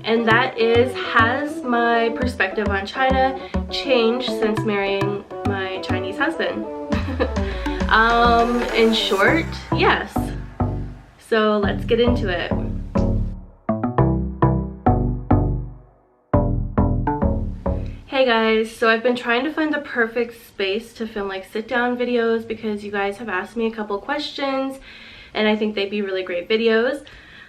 and that is, has my perspective on China changed since marrying my Chinese husband? In short, yes. So let's get into it. Hey guys, so I've been trying to find the perfect space to film like sit down videos because you guys have asked me a couple questions and I think they'd be really great videos.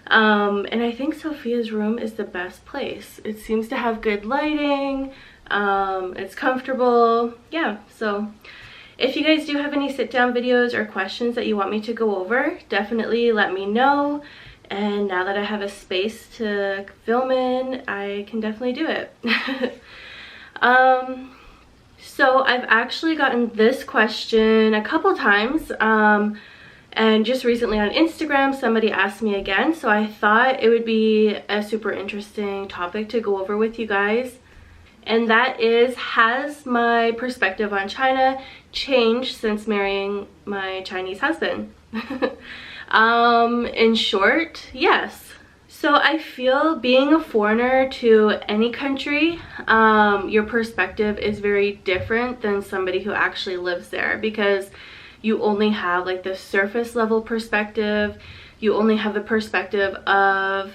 And I think Sophia's room is the best place. It seems to have good lighting, it's comfortable, yeah. So if you guys do have any sit down videos or questions that you want me to go over, definitely let me know. And now that I have a space to film in, I can definitely do it. So I've actually gotten this question a couple times, and just recently on Instagram somebody asked me again, so I thought it would be a super interesting topic to go over with you guys. And that is, has my perspective on China changed since marrying my Chinese husband? In short, yes. So I feel being a foreigner to any country, your perspective is very different than somebody who actually lives there, because you only have like the surface level perspective. You only have the perspective of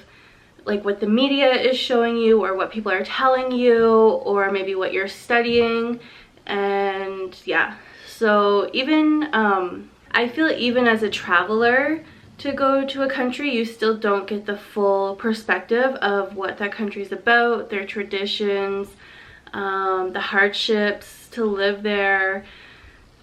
like what the media is showing you or what people are telling you or maybe what you're studying. And yeah, so even I feel even as a traveler to go to a country, you still don't get the full perspective of what that country's about, their traditions, the hardships to live there,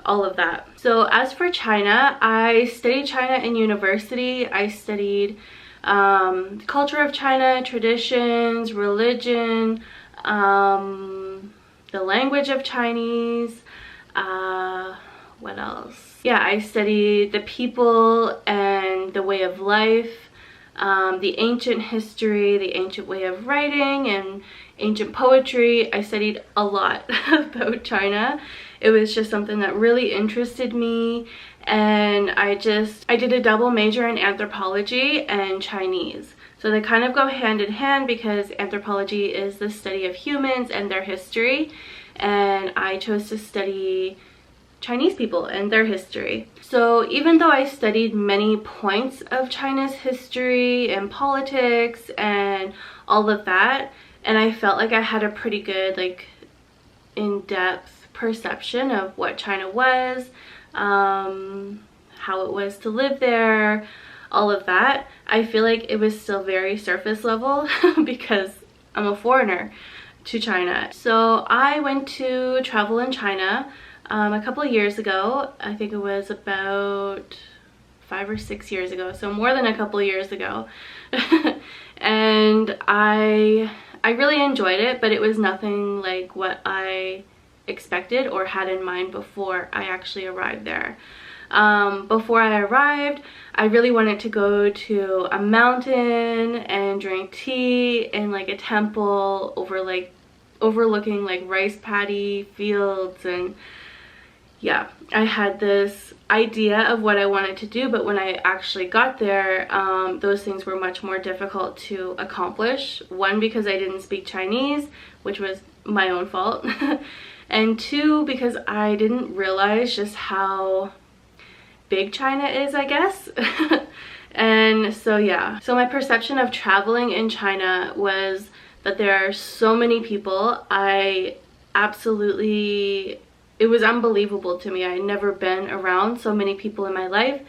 all of that. So as for China, I studied China in university. I studied the culture of China, traditions, religion, the language of Chinese, what else? Yeah, I studied the people and the way of life, the ancient history, the ancient way of writing, and ancient poetry. I studied a lot about China. It was just something that really interested me, and I did a double major in anthropology and Chinese. So they kind of go hand in hand because anthropology is the study of humans and their history, and I chose to study Chinese people and their history. So even though I studied many points of China's history and politics and all of that, and I felt like I had a pretty good like in-depth perception of what China was, how it was to live there, all of that, I feel like it was still very surface level because I'm a foreigner to China. So I went to travel in China a couple of years ago. I think it was about 5 or 6 years ago, so more than a couple of years ago. And I really enjoyed it, but it was nothing like what I expected or had in mind before I actually arrived there. Before I arrived, I really wanted to go to a mountain and drink tea in like a temple overlooking like rice paddy fields, and yeah, I had this idea of what I wanted to do, but when I actually got there, those things were much more difficult to accomplish. One, because I didn't speak Chinese, which was my own fault, and two, because I didn't realize just how big China is, I guess. And so yeah, so my perception of traveling in China was that there are so many people. It was unbelievable to me. I had never been around so many people in my life,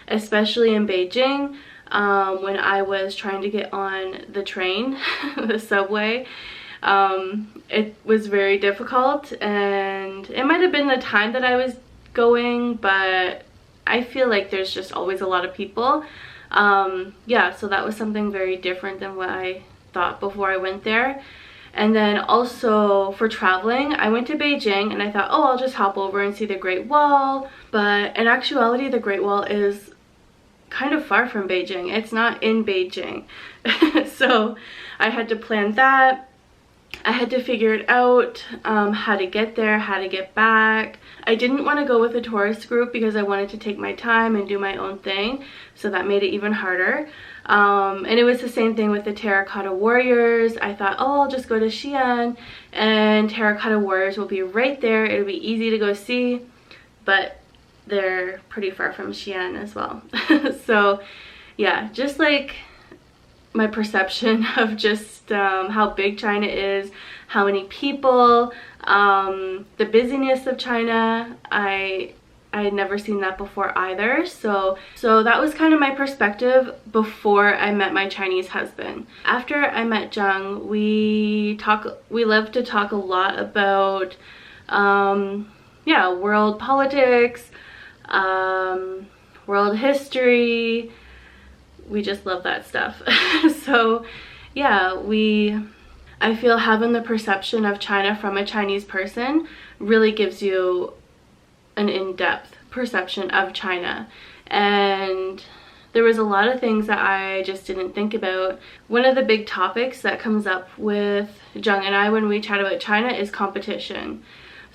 especially in Beijing. When I was trying to get on the train, the subway, it was very difficult, and it might have been the time that I was going, but I feel like there's just always a lot of people. Yeah, so that was something very different than what I thought before I went there. And then also for traveling, I went to Beijing and I thought, oh, I'll just hop over and see the Great Wall. But in actuality, the Great Wall is kind of far from Beijing. It's not in Beijing. So I had to plan that. I had to figure it out, how to get there, how to get back. I didn't want to go with a tourist group because I wanted to take my time and do my own thing, so that made it even harder. And it was the same thing with the Terracotta Warriors. I thought, oh, I'll just go to Xi'an and Terracotta Warriors will be right there. It'll be easy to go see, but they're pretty far from Xi'an as well. So yeah, just like my perception of just how big China is, how many people, the busyness of China, I had never seen that before either. So that was kind of my perspective before I met my Chinese husband. After I met Zhang, we love to talk a lot about yeah, world politics, world history. We just love that stuff. So yeah, I feel having the perception of China from a Chinese person really gives you an in-depth perception of China. And there was a lot of things that I just didn't think about. One of the big topics that comes up with Zhang and I when we chat about China is competition.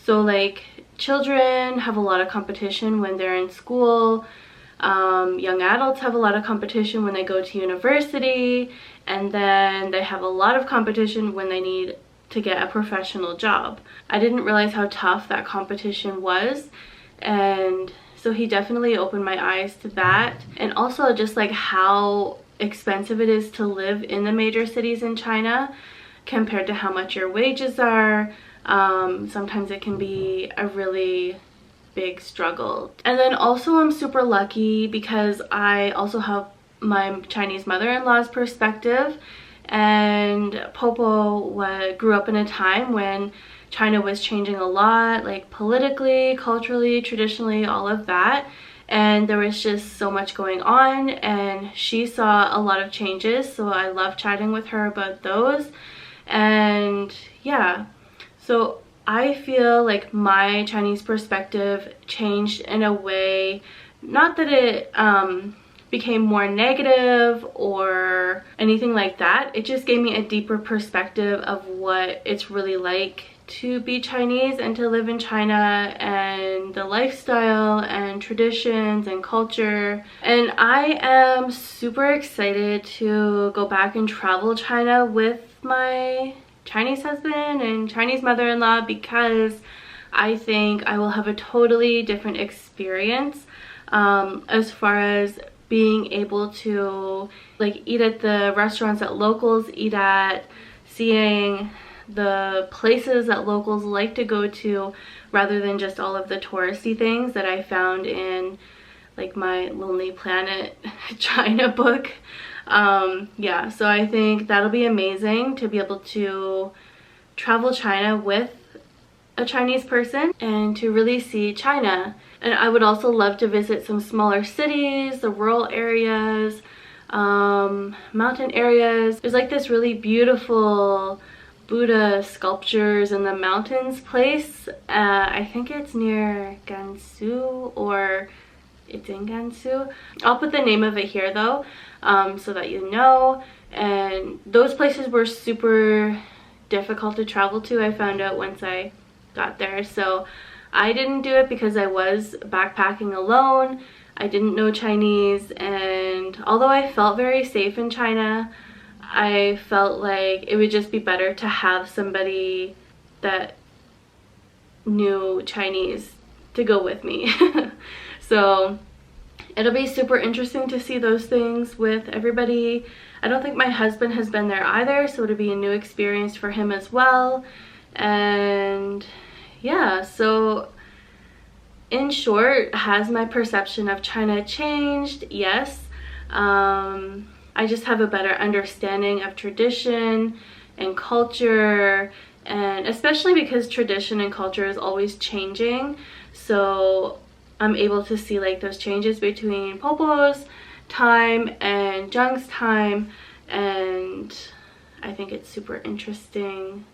So like, children have a lot of competition when they're in school. Young adults have a lot of competition when they go to university, and then they have a lot of competition when they need to get a professional job. I didn't realize how tough that competition was, and so he definitely opened my eyes to that, and also just like how expensive it is to live in the major cities in China compared to how much your wages are. Sometimes it can be a really big struggle. And then also I'm super lucky because I also have my Chinese mother-in-law's perspective, and Popo grew up in a time when China was changing a lot, like politically, culturally, traditionally, all of that, and there was just so much going on, and she saw a lot of changes, so I love chatting with her about those. And yeah, so I feel like my Chinese perspective changed in a way, not that it became more negative or anything like that. It just gave me a deeper perspective of what it's really like to be Chinese and to live in China, and the lifestyle and traditions and culture. And I am super excited to go back and travel China with my Chinese husband and Chinese mother-in-law, because I think I will have a totally different experience as far as being able to like eat at the restaurants that locals eat at, seeing the places that locals like to go to, rather than just all of the touristy things that I found in like my Lonely Planet China book. Yeah, so I think that'll be amazing to be able to travel China with a Chinese person and to really see China. And I would also love to visit some smaller cities, the rural areas, mountain areas. There's like this really beautiful Buddha sculptures in the mountains place. I think it's near Gansu, or it's in Gansu. I'll put the name of it here though, so that you know. And those places were super difficult to travel to, I found out once I got there. So I didn't do it because I was backpacking alone. I didn't know Chinese, and although I felt very safe in China, I felt like it would just be better to have somebody that knew Chinese to go with me. So it'll be super interesting to see those things with everybody. I don't think my husband has been there either, so it'll be a new experience for him as well. And yeah, so in short, has my perception of China changed? Yes. I just have a better understanding of tradition and culture, and especially because tradition and culture is always changing, so I'm able to see like those changes between Popo's time and Zhang's time, and I think it's super interesting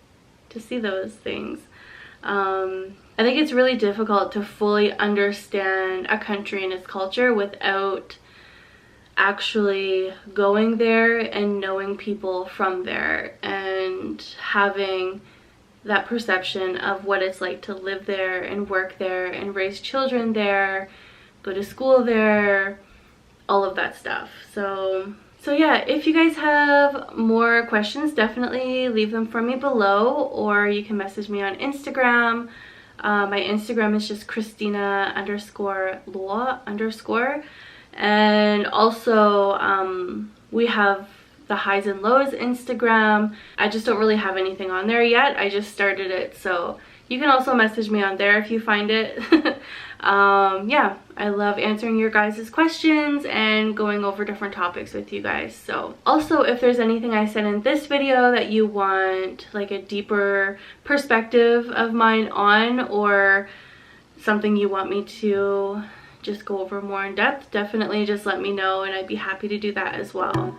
to see those things. I think it's really difficult to fully understand a country and its culture without actually going there and knowing people from there. And and having that perception of what it's like to live there and work there and raise children there, go to school there, all of that stuff. So yeah, if you guys have more questions, definitely leave them for me below, or you can message me on Instagram. My Instagram is just Christina_law_. And also we have the Highs and Lows Instagram. I just don't really have anything on there yet. I just started it, so you can also message me on there if you find it. Yeah, I love answering your guys' questions and going over different topics with you guys. So also, if there's anything I said in this video that you want like a deeper perspective of mine on, or something you want me to just go over more in depth, definitely just let me know and I'd be happy to do that as well.